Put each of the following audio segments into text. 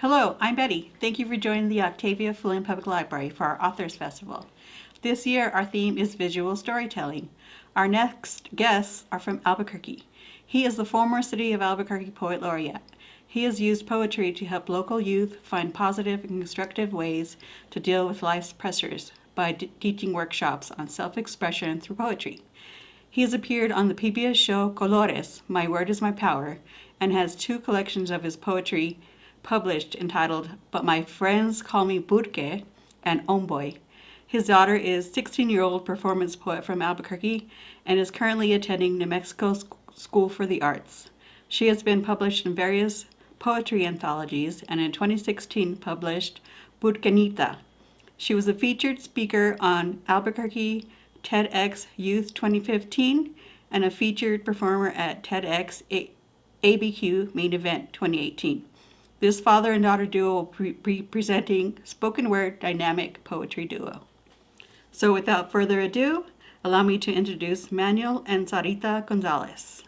Hello, I'm Betty. Thank you for joining the Octavia Flint Public Library for our Authors Festival. This year, our theme is visual storytelling. Our next guests are from Albuquerque. He is the former City of Albuquerque Poet Laureate. He has used poetry to help local youth find positive and constructive ways to deal with life's pressures by teaching workshops on self-expression through poetry. He has appeared on the PBS show Colores, My Word is My Power, and has two collections of his poetry published entitled But My Friends Call Me Burque and Homeboy. His daughter is 16-year-old performance poet from Albuquerque and is currently attending New Mexico School for the Arts. She has been published in various poetry anthologies and in 2016 published Burquenita. She was a featured speaker on Albuquerque TEDx Youth 2015 and a featured performer at TEDx ABQ Main Event 2018. This father and daughter duo will be presenting spoken word dynamic poetry duo. So without further ado, allow me to introduce Manuel and Sarita Gonzalez.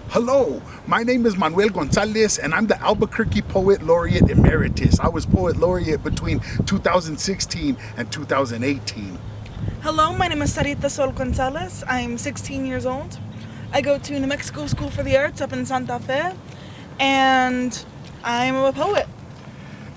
Hello, my name is Manuel Gonzalez and I'm the Albuquerque Poet Laureate Emeritus. I was Poet Laureate between 2016 and 2018. Hello, my name is Sarita Gonzalez. I'm 16 years old. I go to New Mexico School for the Arts up in Santa Fe, and I'm a poet.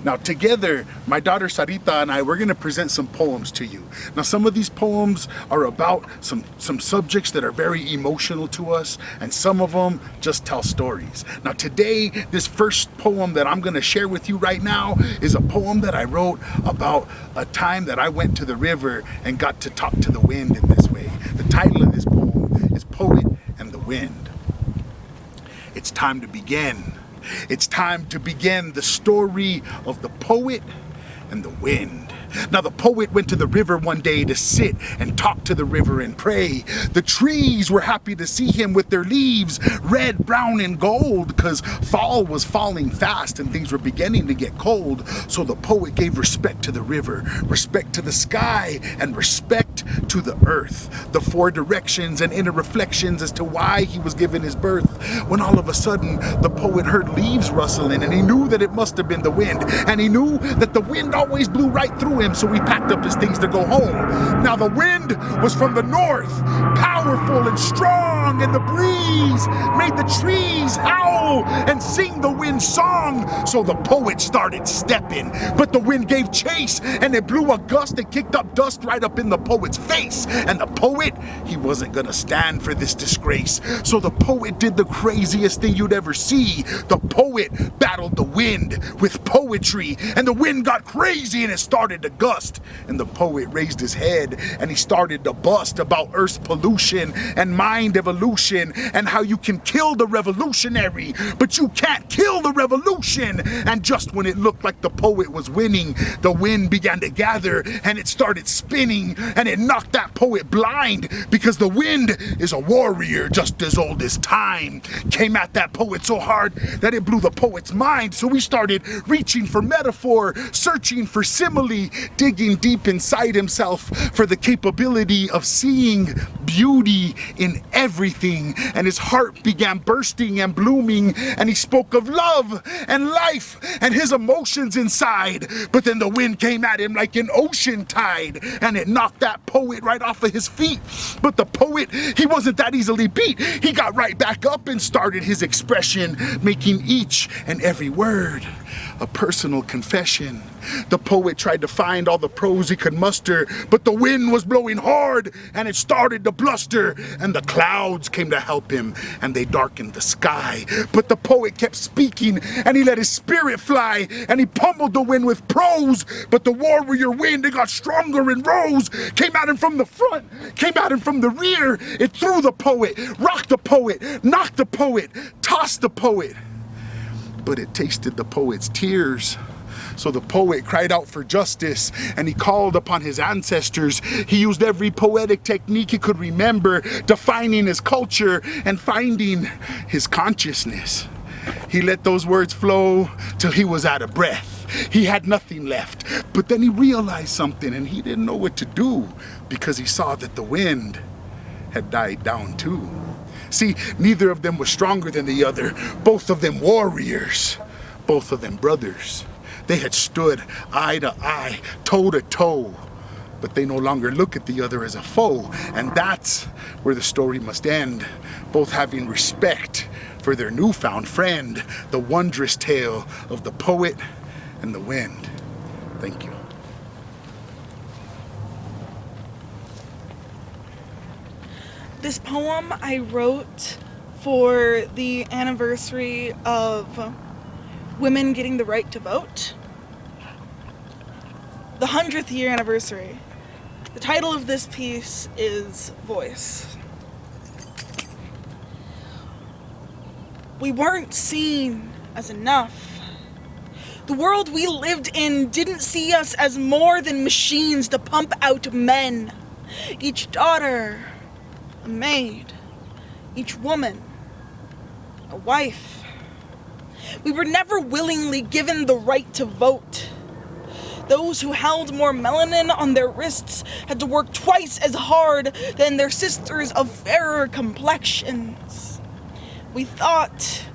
Now together, my daughter Sarita and I, we're going to present some poems to you. Now some of these poems are about some subjects that are very emotional to us, and some of them just tell stories. Now today, this first poem that I'm going to share with you right now is a poem that I wrote about a time that I went to the river and got to talk to the wind in this way. The title of this poem is Poet and the Wind. It's time to begin. It's time to begin the story of the poet and the wind. Now the poet went to the river one day to sit and talk to the river and pray. The trees were happy to see him with their leaves red, brown, and gold, because fall was falling fast and things were beginning to get cold. So the poet gave respect to the river, respect to the sky, and respect to the earth. The four directions and inner reflections as to why he was given his birth. When all of a sudden the poet heard leaves rustling, and he knew that it must have been the wind, and he knew that the wind always blew right through him, so he packed up his things to go home. Now the wind was from the north, powerful and strong, and the breeze made the trees howl and sing the wind song. So the poet started stepping, but the wind gave chase, and it blew a gust that kicked up dust right up in the poet's face. And the poet, he wasn't gonna stand for this disgrace. So the poet did the craziest thing you'd ever see. The poet battled the wind with poetry, and the wind got crazy and it started to gust. And the poet raised his head and he started to bust about Earth's pollution and mind evolution, and how you can kill the revolutionary, but you can't kill the revolution. And just when it looked like the poet was winning, the wind began to gather and it started spinning, and it knocked that poet blind, because the wind is a warrior just as old as time. Came at that poet so hard that it blew the poet's mind. So he started reaching for metaphor, searching for simile, digging deep inside himself for the capability of seeing beauty in everything. And his heart began bursting and blooming, and he spoke of love and life and his emotions inside. But then the wind came at him like an ocean tide, and it knocked that poet right off of his feet. But the poet, he wasn't that easily beat. He got right back up and started his expression, making each and every word a personal confession. The poet tried to find all the prose he could muster, but the wind was blowing hard and it started to bluster, and the clouds came to help him and they darkened the sky. But the poet kept speaking and he let his spirit fly, and he pummeled the wind with prose. But the warrior wind, it got stronger and rose, came at him from the front, came at him from the rear. It threw the poet, rocked the poet, knocked the poet, tossed the poet. But it tasted the poet's tears. So the poet cried out for justice, and he called upon his ancestors. He used every poetic technique he could remember, defining his culture and finding his consciousness. He let those words flow till he was out of breath. He had nothing left. But then he realized something, and he didn't know what to do, because he saw that the wind had died down too. See, neither of them was stronger than the other. Both of them warriors. Both of them brothers. They had stood eye to eye, toe to toe. But they no longer look at the other as a foe. And that's where the story must end. Both having respect for their newfound friend. The wondrous tale of the poet and the wind. Thank you. This poem I wrote for the anniversary of women getting the right to vote. The 100th year anniversary. The title of this piece is Voice. We weren't seen as enough. The world we lived in didn't see us as more than machines to pump out men. Each daughter, a maid. Each woman, a wife. We were never willingly given the right to vote. Those who held more melanin on their wrists had to work twice as hard than their sisters of fairer complexions. We thought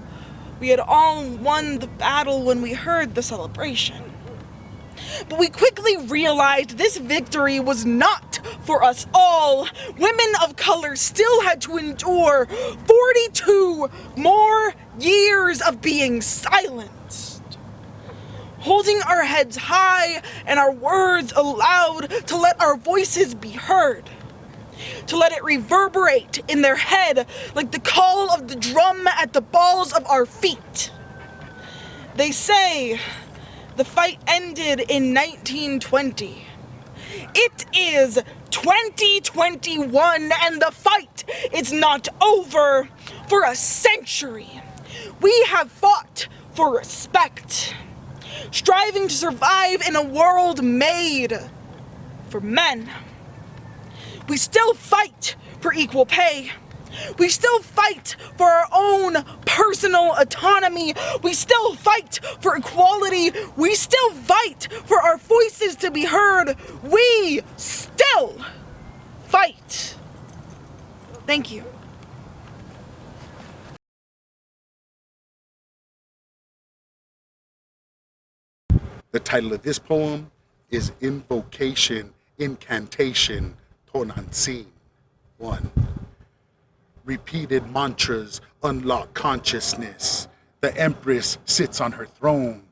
we had all won the battle when we heard the celebration. But we quickly realized this victory was not for us all. Women of color still had to endure 42 more years of being silenced. Holding our heads high and our words aloud to let our voices be heard. To let it reverberate in their head like the call of the drum at the balls of our feet. They say the fight ended in 1920. It is 2021 and the fight is not over for a century. We have fought for respect, striving to survive in a world made for men. We still fight for equal pay. We still fight for our own personal autonomy. We still fight for equality. We still fight for our voices to be heard. We still fight. Thank you. The title of this poem is Invocation, Incantation, Tonantzin. 1. Repeated mantras unlock consciousness. The Empress sits on her throne.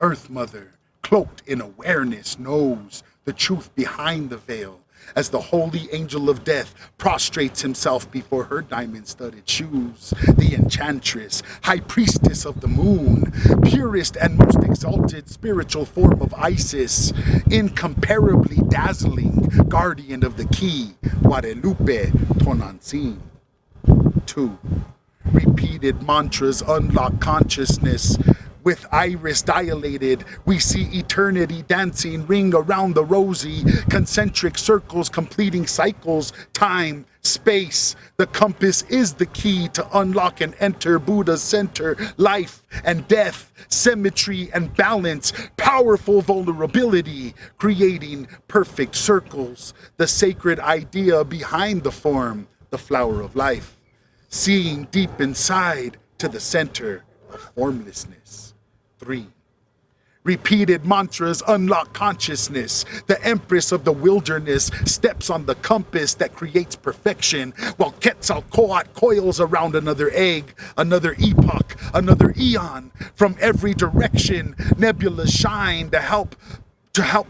Earth Mother, cloaked in awareness, knows the truth behind the veil as the holy angel of death prostrates himself before her diamond-studded shoes. The enchantress, high priestess of the moon, purest and most exalted spiritual form of Isis, incomparably dazzling guardian of the key, Guadalupe Tonantzin. 2. Repeated mantras unlock consciousness. With iris dilated, we see eternity dancing ring around the rosy, concentric circles completing cycles, time, space. The compass is the key to unlock and enter Buddha's center, life and death, symmetry and balance, powerful vulnerability, creating perfect circles. The sacred idea behind the form, the flower of life, seeing deep inside to the center of formlessness. 3. Repeated mantras unlock consciousness. The Empress of the wilderness steps on the compass that creates perfection, while Quetzalcoatl coils around another egg, another epoch, another eon. From every direction, nebulas shine to help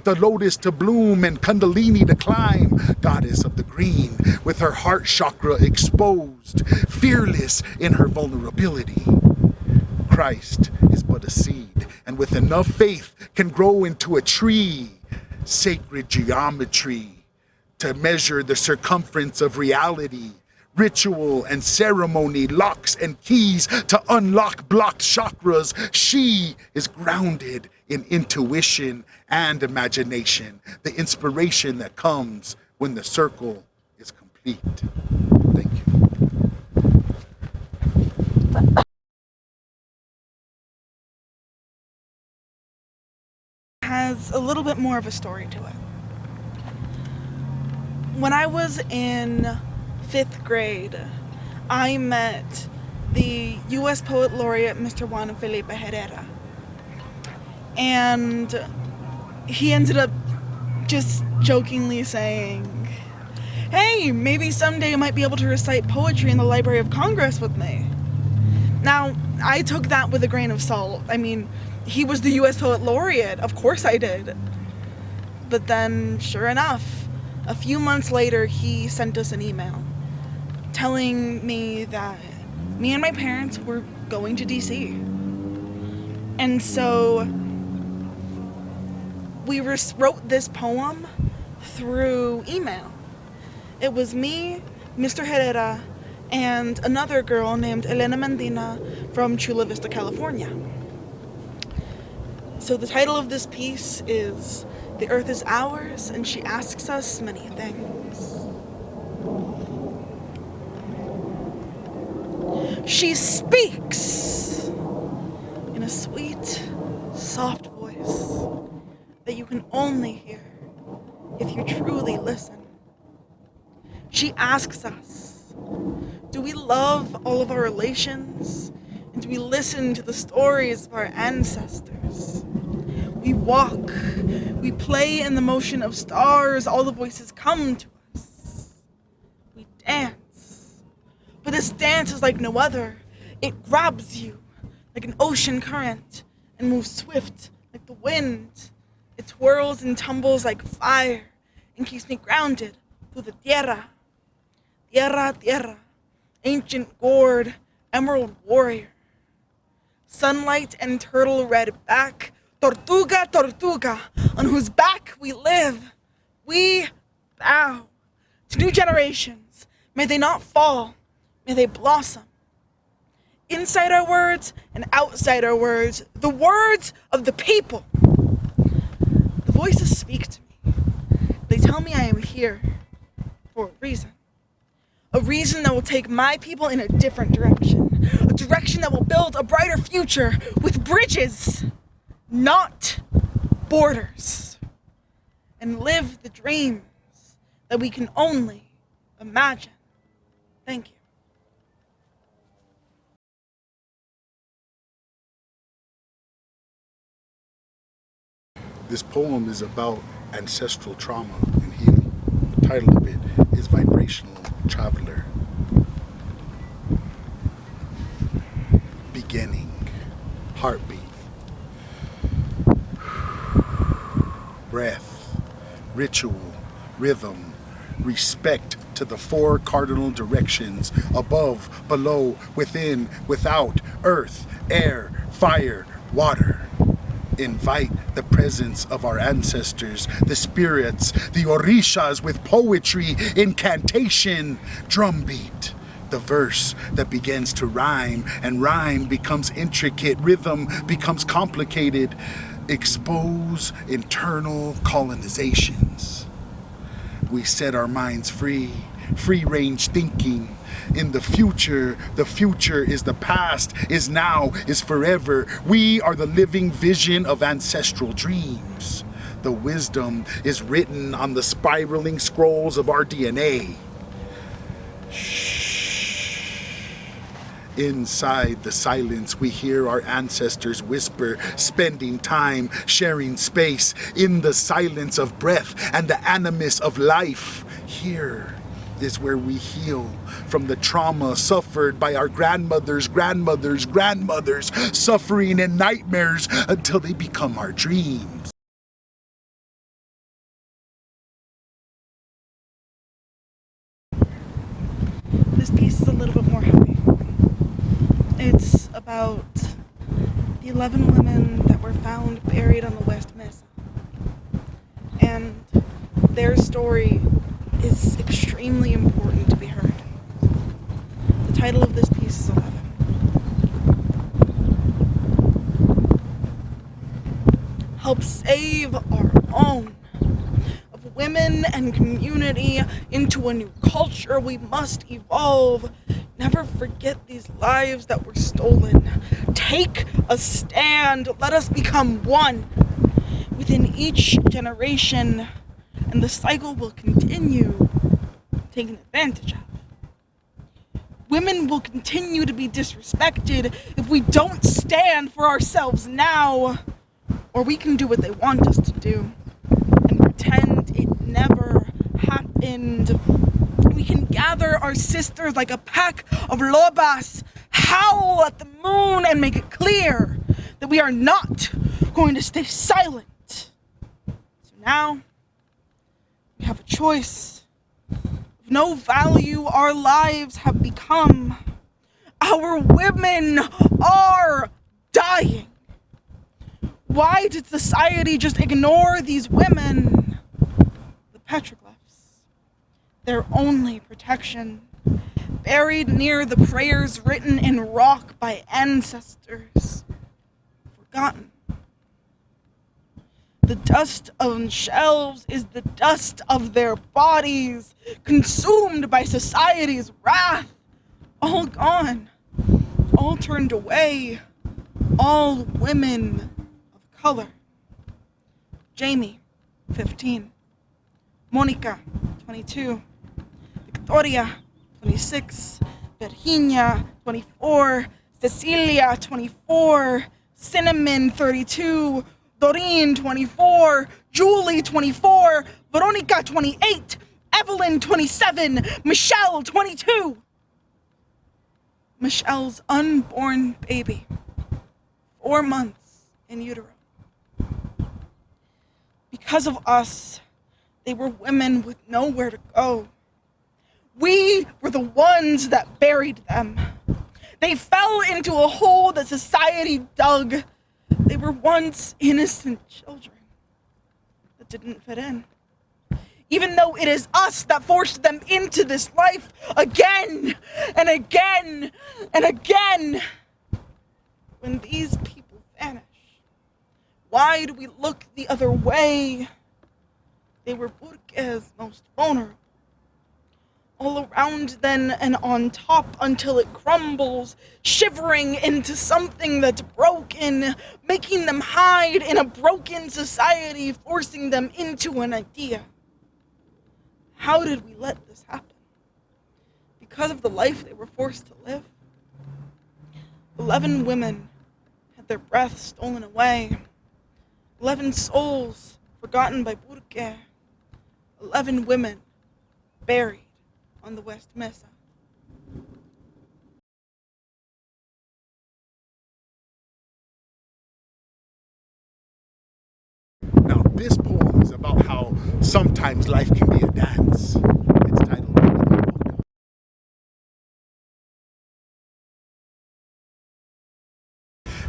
the lotus to bloom and Kundalini to climb. Goddess of the green, with her heart chakra exposed, fearless in her vulnerability. Christ is but a seed, and with enough faith can grow into a tree. Sacred geometry to measure the circumference of reality. Ritual and ceremony, locks and keys to unlock blocked chakras. She is grounded in intuition and imagination, the inspiration that comes when the circle is complete. Thank you. Has a little bit more of a story to it. When I was in 5th grade, I met the U.S. Poet Laureate, Mr. Juan Felipe Herrera. And he ended up just jokingly saying, "Hey, maybe someday I might be able to recite poetry in the Library of Congress with me." Now, I took that with a grain of salt. I mean, he was the U.S. Poet Laureate. Of course I did. But then, sure enough, a few months later, he sent us an email telling me that me and my parents were going to D.C. And so we wrote this poem through email. It was me, Mr. Herrera, and another girl named Elena Mendina from Chula Vista, California. So the title of this piece is "The Earth is Ours, and She Asks Us Many Things." She speaks in a sweet, soft voice that you can only hear if you truly listen. She asks us, do we love all of our relations? And do we listen to the stories of our ancestors? We walk, we play in the motion of stars, all the voices come to us. We dance. But this dance is like no other. It grabs you like an ocean current and moves swift like the wind. It twirls and tumbles like fire and keeps me grounded through the tierra. Tierra, tierra, ancient gourd, emerald warrior. Sunlight and turtle red back, tortuga, tortuga, on whose back we live. We bow to new generations. May they not fall, may they blossom. Inside our words and outside our words, the words of the people. The voices speak to me. They tell me I am here for a reason. A reason that will take my people in a different direction. A direction that will build a brighter future with bridges, not borders. And live the dreams that we can only imagine. Thank you. This poem is about ancestral trauma and healing. The title of it is Vibrational Traveler. Beginning, heartbeat, breath, ritual, rhythm, respect to the 4 cardinal directions: above, below, within, without, earth, air, fire, water. Invite the presence of our ancestors, the spirits, the orishas, with poetry, incantation, drumbeat. The verse that begins to rhyme, and rhyme becomes intricate, rhythm becomes complicated. Expose internal colonizations. We set our minds free, free-range thinking. In the future is the past, is now, is forever. We are the living vision of ancestral dreams. The wisdom is written on the spiraling scrolls of our DNA. Shh. Inside the silence, we hear our ancestors whisper, spending time, sharing space. In the silence of breath and the animus of life, here is where we heal from the trauma suffered by our grandmothers, suffering in nightmares until they become our dreams. This piece is a little bit more heavy. It's about the 11 women that were found buried on the West Mesa. And their story is extremely important to be heard. The title of this piece is 11. Help save our own. Of women and community into a new culture, we must evolve. Never forget these lives that were stolen. Take a stand. Let us become one within each generation, and the cycle will continue taken advantage of. Women will continue to be disrespected if we don't stand for ourselves now. Or we can do what they want us to do and pretend it never happened. We can gather our sisters like a pack of lobas, howl at the moon, and make it clear that we are not going to stay silent. So now, we have a choice. Of no value our lives have become. Our women are dying. Why did society just ignore these women? The petroglyphs, their only protection, buried near the prayers written in rock by ancestors, forgotten. The dust on shelves is the dust of their bodies, consumed by society's wrath, all gone, all turned away, all women of color. Jamie, 15. Monica, 22. Victoria, 26. Virginia, 24. Cecilia, 24. Cinnamon, 32. Doreen, 24. Julie, 24. Veronica, 28. Evelyn, 27. Michelle, 22. Michelle's unborn baby, 4 months in utero. Because of us, they were women with nowhere to go. We were the ones that buried them. They fell into a hole that society dug. They were once innocent children that didn't fit in. Even though it is us that forced them into this life again and again and again. When these people vanish, why do we look the other way? They were Burke's most vulnerable. All around then and on top until it crumbles, shivering into something that's broken, making them hide in a broken society, forcing them into an idea. How did we let this happen? Because of the life they were forced to live. 11 women had their breath stolen away. 11 souls forgotten by Burke. 11 women buried on the West Mesa. Now, this poem is about how sometimes life can be a dance. It's titled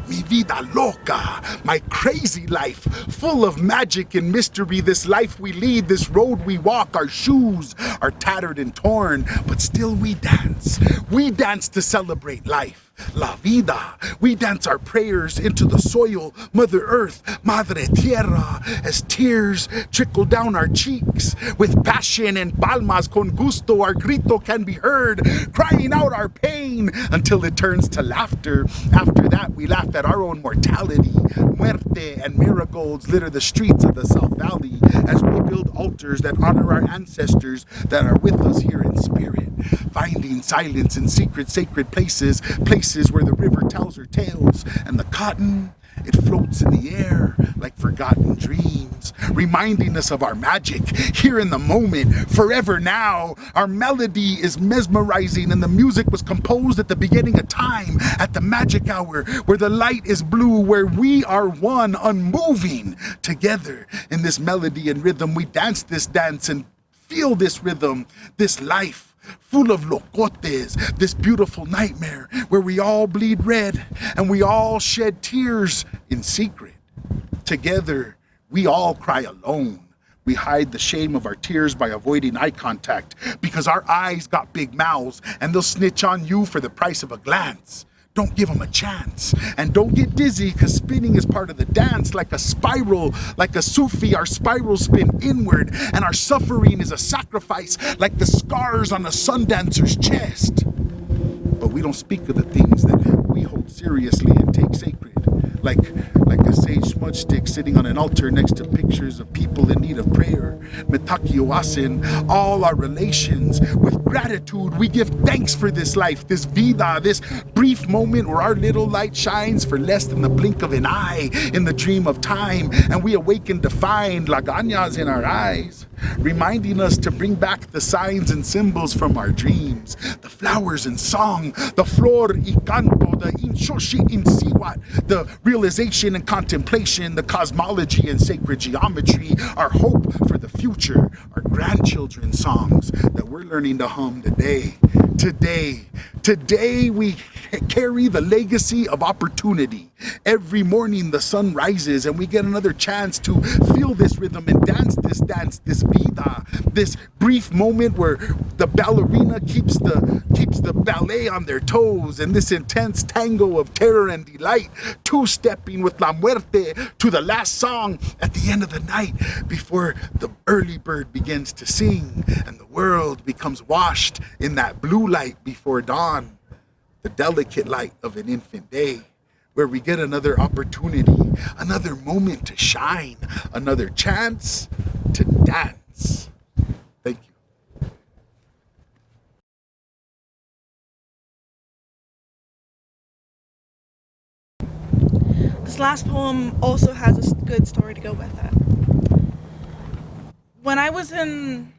Mi vida loca, my crazy life, full of magic and mystery. This life we lead, this road we walk, our shoes are tattered and torn, but still we dance. We dance to celebrate life. La vida. We dance our prayers into the soil, Mother Earth, Madre Tierra, as tears trickle down our cheeks. With passion and palmas con gusto, our grito can be heard, crying out our pain until it turns to laughter. After that, we laugh at our own mortality. Muerte and marigolds litter the streets of the South Valley as we build altars that honor our ancestors that are with us here in spirit. Finding silence in secret, sacred places, places where the river tells her tales, and the cotton, it floats in the air like forgotten dreams, reminding us of our magic, here in the moment, forever now. Our melody is mesmerizing, and the music was composed at the beginning of time, at the magic hour, where the light is blue, where we are one, unmoving. Together in this melody and rhythm, we dance this dance and feel this rhythm, this life. Full of locotes, this beautiful nightmare where we all bleed red and we all shed tears in secret. Together, we all cry alone. We hide the shame of our tears by avoiding eye contact because our eyes got big mouths and they'll snitch on you for the price of a glance. Don't give them a chance. And don't get dizzy, because spinning is part of the dance. Like a spiral, like a Sufi, our spirals spin inward, and our suffering is a sacrifice, like the scars on a sun dancer's chest. But we don't speak of the things that we hold seriously and take sacred, like a sage smudge stick sitting on an altar next to pictures of people in need of prayer. Metakioasin, all our relations. With gratitude, we give thanks for this life, this vida, this brief moment where our little light shines for less than the blink of an eye in the dream of time, and we awaken to find lagañas in our eyes, reminding us to bring back the signs and symbols from our dreams, the flowers and song, the flor y canto, the inshoshi insiwat, the realization and contemplation, the cosmology and sacred geometry, our hope for the future, our grandchildren's songs that we're learning to hum today. Today we carry the legacy of opportunity. Every morning the sun rises and we get another chance to feel this rhythm and dance, this vida, this brief moment where the ballerina keeps the ballet on their toes, and this intense tango of terror and delight, two-stepping with La Muerte to the last song at the end of the night before the early bird begins to sing and the world becomes washed in that blue light before dawn, the delicate light of an infant day, where we get another opportunity, another moment to shine, another chance to dance. Thank you. This last poem also has a good story to go with it. When I was in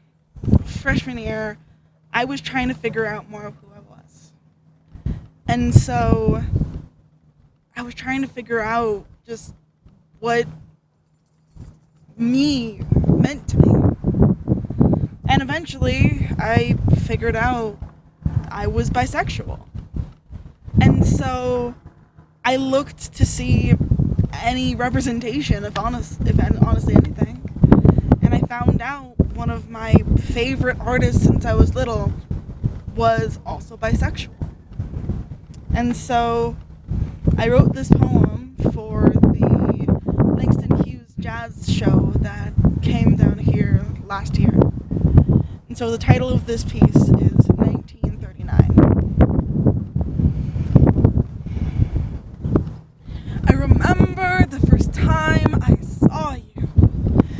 freshman year, I was trying to figure out more of who I was. And so I was trying to figure out just what me meant to me. And eventually I figured out I was bisexual. And so I looked to see any representation of honestly anything. And I found out one of my favorite artists since I was little was also bisexual. And so I wrote this poem for the Langston Hughes jazz show that came down here last year. And so the title of this piece is 1939. I remember the first time I saw you.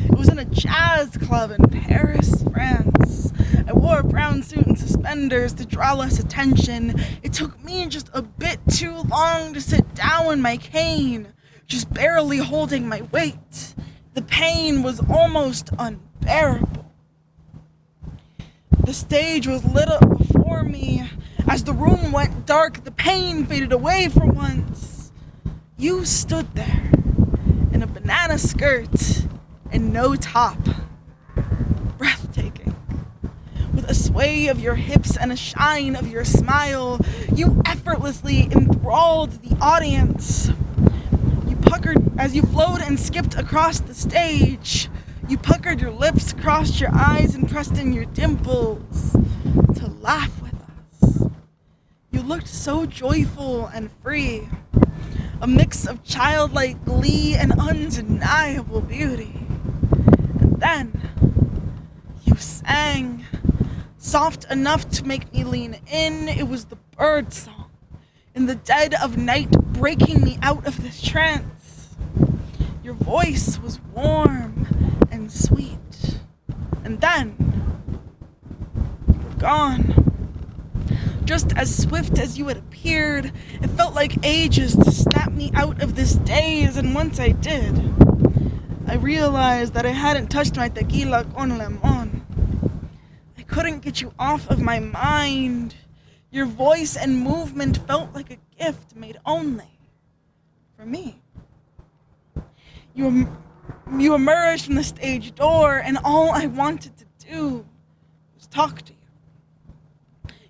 It was in a jazz club in Paris, France. I wore a brown suit and suspenders to draw less attention. It took me just a bit too long to sit down on my cane, just barely holding my weight. The pain was almost unbearable. The stage was lit up before me. As the room went dark, the pain faded away for once. You stood there in a banana skirt and no top. Breathtaking. With a sway of your hips and a shine of your smile, you effortlessly enthralled the audience. You puckered as you flowed and skipped across the stage. You puckered your lips, crossed your eyes, and pressed in your dimples to laugh with us. You looked so joyful and free, a mix of childlike glee and undeniable beauty. And then you sang, soft enough to make me lean in. It was the bird song in the dead of night, breaking me out of this trance. Your voice was warm and sweet. And then you were gone. Just as swift as you had appeared, it felt like ages to snap me out of this daze, and once I did, I realized that I hadn't touched my tequila con limon. I couldn't get you off of my mind. Your voice and movement felt like a gift made only for me. You emerged from the stage door, and all I wanted to do was talk to you.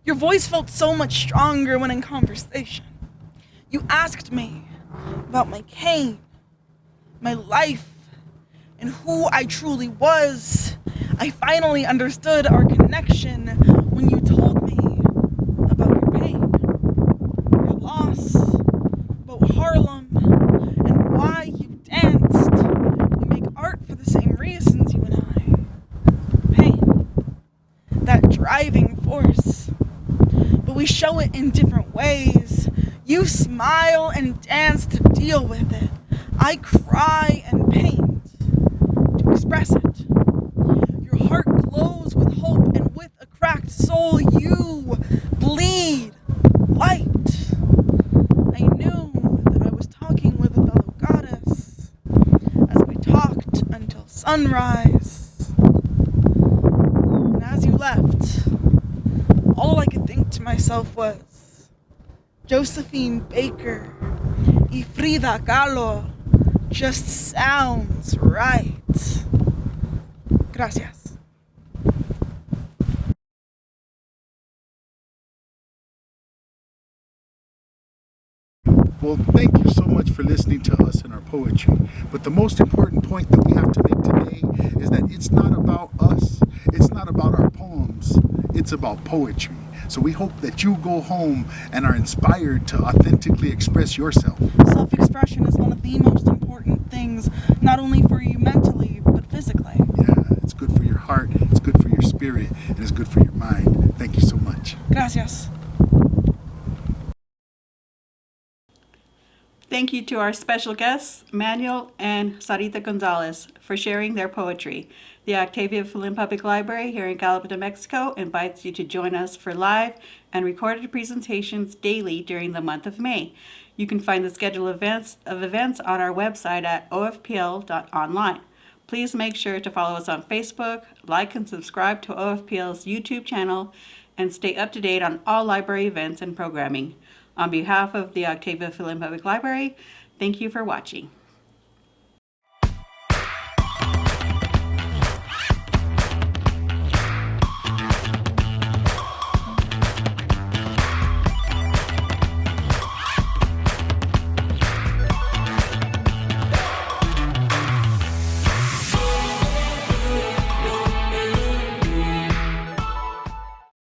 Your voice felt so much stronger when in conversation. You asked me about my cane, my life, and who I truly was. I finally understood our connection when you told me about your pain, your loss, about Harlem, and why you danced. We make art for the same reasons, you and I. Pain, that driving force. But we show it in different ways. You smile and dance to deal with it. I cry and paint to express it. Your heart glows with hope, and with a cracked soul you bleed light. I knew that I was talking with a fellow goddess as we talked until sunrise. And as you left, all I could think to myself was, Josephine Baker y Frida Kahlo just sounds right. Gracias. Well, thank you so much for listening to us and our poetry. But the most important point that we have to make today is that it's not about us. It's not about our poems. It's about poetry. So we hope that you go home and are inspired to authentically express yourself. Self-expression is one of the most important things, not only for you mentally, but physically. Yeah, it's good for your heart, it's good for your spirit, and it's good for your mind. Thank you so much. Gracias. Thank you to our special guests, Manuel and Sarita Gonzalez, for sharing their poetry. The Octavia Flynn Public Library here in Gallup, New Mexico invites you to join us for live and recorded presentations daily during the month of May. You can find the schedule of events on our website at ofpl.online. Please make sure to follow us on Facebook, like and subscribe to OFPL's YouTube channel, and stay up to date on all library events and programming. On behalf of the Octavia Flynn Public Library, thank you for watching.